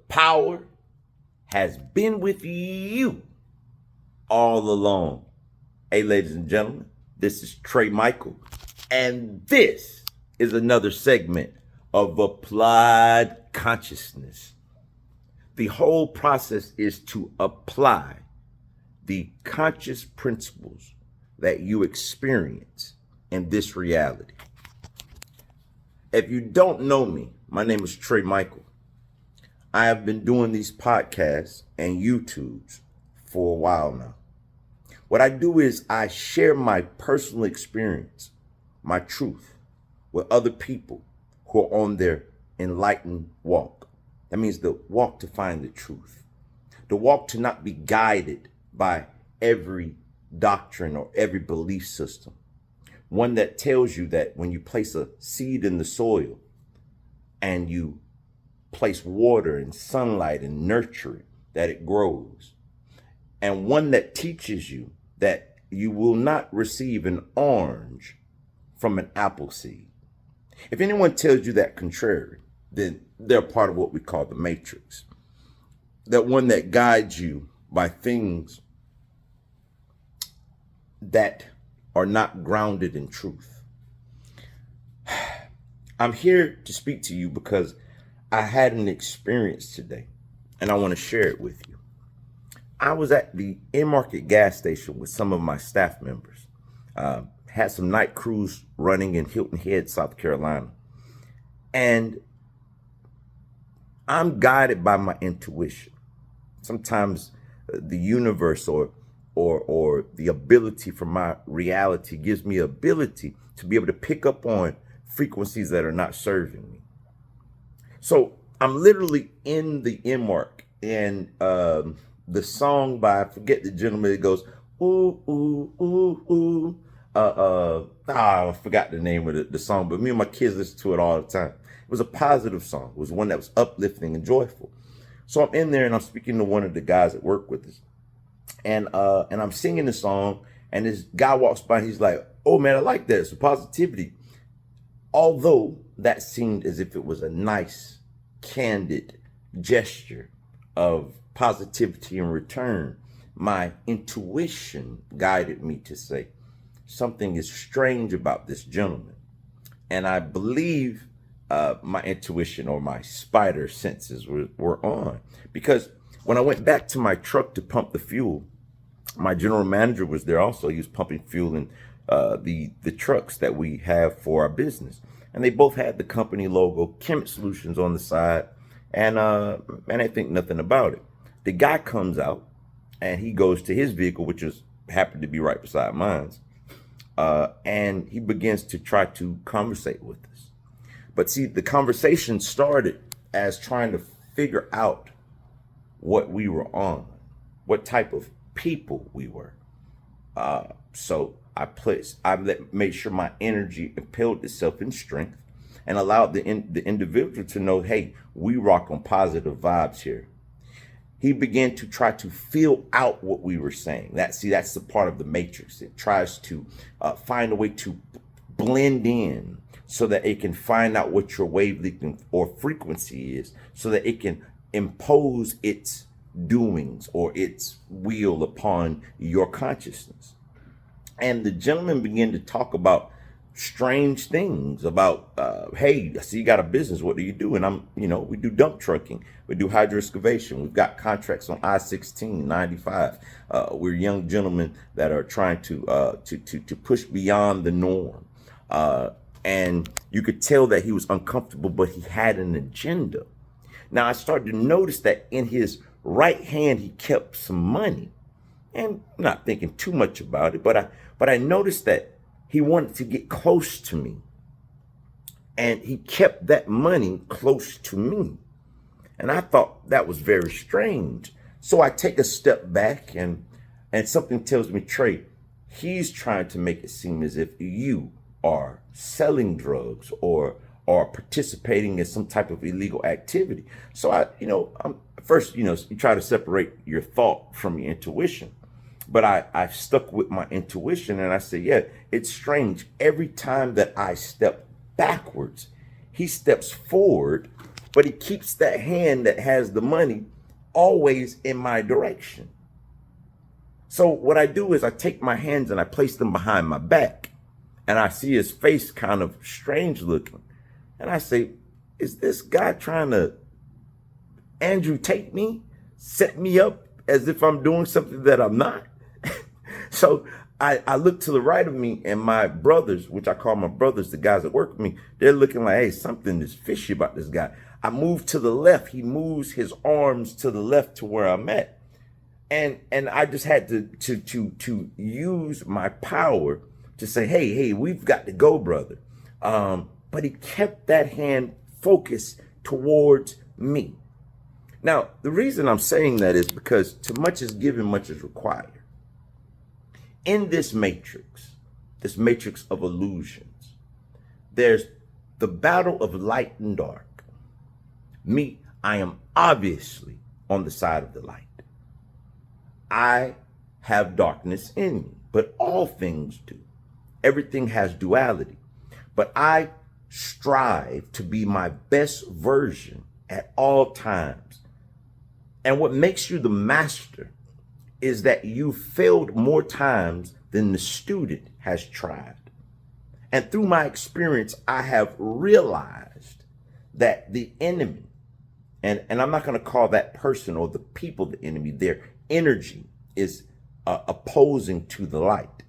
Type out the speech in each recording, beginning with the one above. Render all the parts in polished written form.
power has been with you all along. Hey, ladies and gentlemen, this is Trey Michael, and this is another segment of Applied Consciousness. The whole process is to apply the conscious principles that you experience in this reality. If you don't know me, my name is Trey Michael. I have been doing these podcasts and YouTubes for a while now. What I do is I share my personal experience, my truth, with other people who are on their enlightened walk. That means the walk to find the truth, the walk to not be guided by every doctrine or every belief system. One that tells you that when you place a seed in the soil and you place water and sunlight and nurture it, that it grows. And one that teaches you that you will not receive an orange from an apple seed. If anyone tells you that contrary, then they're part of what we call the matrix. That one that guides you by things that are not grounded in truth. I'm here to speak to you because I had an experience today and I want to share it with you. I was at the in-market gas station with some of my staff members. Had some night crews running in Hilton Head, South Carolina. And I'm guided by my intuition. Sometimes the universe or the ability from my reality gives me ability to be able to pick up on frequencies that are not serving me. So I'm literally in the Mark, and the song by, I forget the gentleman, it goes, ooh, ooh, ooh, ooh. I forgot the name of the song, but me and my kids listen to it all the time. It was a positive song. It was one that was uplifting and joyful. So I'm in there and I'm speaking to one of the guys that work with us. And I'm singing the song, and this guy walks by and he's like, oh man, I like that. It's a positivity. Although that seemed as if it was a nice, candid gesture of positivity in return, my intuition guided me to say, something is strange about this gentleman. And I believe my intuition or my spider senses were on, because when I went back to my truck to pump the fuel, my general manager was there also. He was pumping fuel in the trucks that we have for our business. And they both had the company logo, Kemet Solutions, on the side. And I think nothing about it. The guy comes out and he goes to his vehicle, which happened to be right beside mine. And he begins to try to conversate with us. But see, the conversation started as trying to figure out what we were on, what type of people we were. So I made sure my energy impelled itself in strength and allowed the individual to know, hey, we rock on positive vibes here. He began to try to feel out what we were saying. That's the part of the matrix. It tries to find a way to blend in so that it can find out what your wavelength or frequency is, so that it can impose its doings or its will upon your consciousness. And the gentleman began to talk about strange things about, hey, I see you got a business. What do you do? And we do dump trucking. We do hydro excavation. We've got contracts on I-16, 95. We're young gentlemen that are trying to push beyond the norm. And you could tell that he was uncomfortable, but he had an agenda. Now I started to notice that in his right hand, he kept some money, and I'm not thinking too much about it, but I noticed that he wanted to get close to me, and he kept that money close to me. And I thought that was very strange. So I take a step back, and something tells me, Trey, he's trying to make it seem as if you are selling drugs or participating in some type of illegal activity. So first, you try to separate your thought from your intuition. But I stuck with my intuition, and I said, yeah, it's strange. Every time that I step backwards, he steps forward but he keeps that hand that has the money always in my direction. So what I do is I take my hands and I place them behind my back, and I see his face kind of strange looking. And I say, is this guy trying to Andrew Tate me, set me up as if I'm doing something that I'm not? So I look to the right of me, and my brothers, which I call my brothers, the guys that work with me, they're looking like, hey, something is fishy about this guy. I move to the left. He moves his arms to the left to where I'm at. And I just had to use my power to say, hey, we've got to go, brother. But he kept that hand focused towards me. Now, the reason I'm saying that is because too much is given, much is required. In this matrix of illusions, there's the battle of light and dark. Me, I am obviously on the side of the light. I have darkness in me, but all things do. Everything has duality. But I strive to be my best version at all times. And what makes you the master is that you failed more times than the student has tried. And through my experience, I have realized that the enemy, and I'm not going to call that person or the people the enemy, their energy is opposing to the light.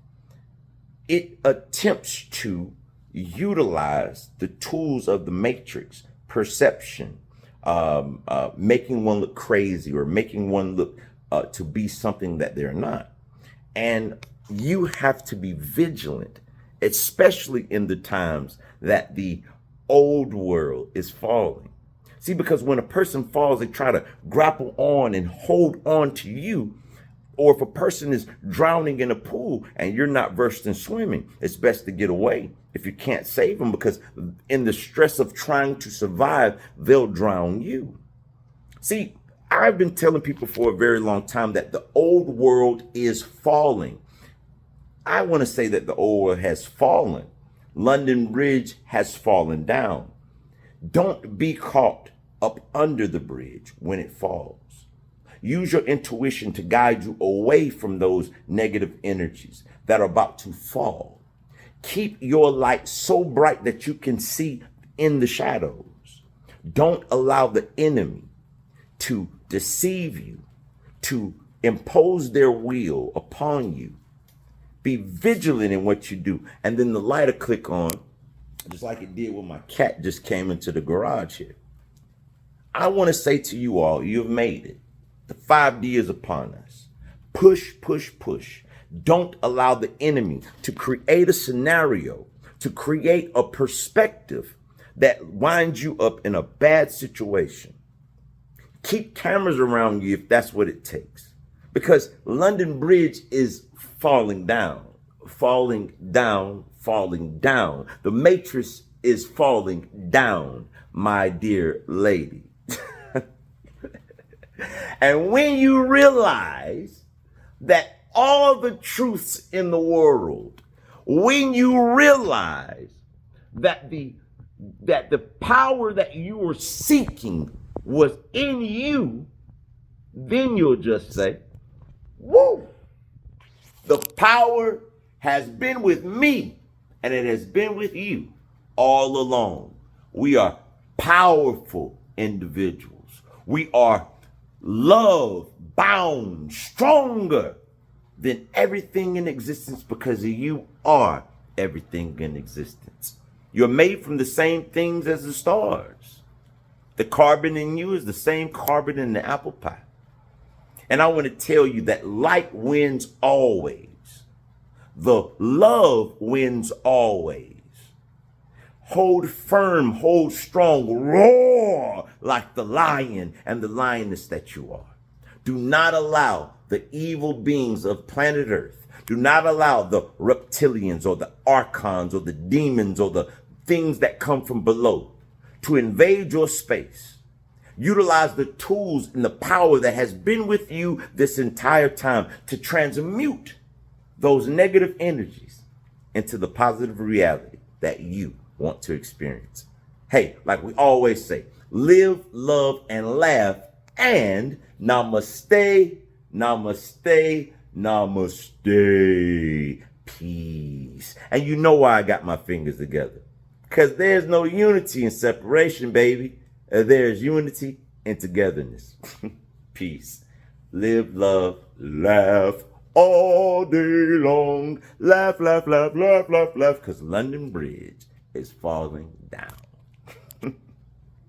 It attempts to utilize the tools of the matrix, perception, making one look crazy or making one look to be something that they're not. And you have to be vigilant, especially in the times that the old world is falling. See, because when a person falls, they try to grapple on and hold on to you. Or if a person is drowning in a pool and you're not versed in swimming, it's best to get away if you can't save them, because in the stress of trying to survive, they'll drown you. See, I've been telling people for a very long time that the old world is falling. I want to say that the old world has fallen. London Bridge has fallen down. Don't be caught up under the bridge when it falls. Use your intuition to guide you away from those negative energies that are about to fall. Keep your light so bright that you can see in the shadows. Don't allow the enemy to deceive you, to impose their will upon you. Be vigilant in what you do. And then the light will click on, just like it did when my cat just came into the garage here. I want to say to you all, you've made it. The 5D is upon us. Push, push, push. Don't allow the enemy to create a scenario, to create a perspective that winds you up in a bad situation. Keep cameras around you if that's what it takes. Because London Bridge is falling down, falling down, falling down. The matrix is falling down, my dear lady. And when you realize that all the truths in the world, when you realize that the power that you were seeking was in you, then you'll just say, woo, the power has been with me and it has been with you all along. We are powerful individuals. We are love bound, stronger than everything in existence, because you are everything in existence. You're made from the same things as the stars. The carbon in you is the same carbon in the apple pie. And I want to tell you that light wins always. The love wins always. Hold firm, hold strong, roar like the lion and the lioness that you are. Do not allow the evil beings of planet Earth, do not allow the reptilians or the archons or the demons or the things that come from below to invade your space. Utilize the tools and the power that has been with you this entire time to transmute those negative energies into the positive reality that you want to experience. Hey, like we always say, live, love, and laugh. And namaste, namaste, namaste. Peace. And you know why I got my fingers together. Because there's no unity in separation, baby. There's unity in togetherness. Peace. Live, love, laugh all day long. Laugh, laugh, laugh, laugh, laugh, laugh. Because London Bridge is falling down.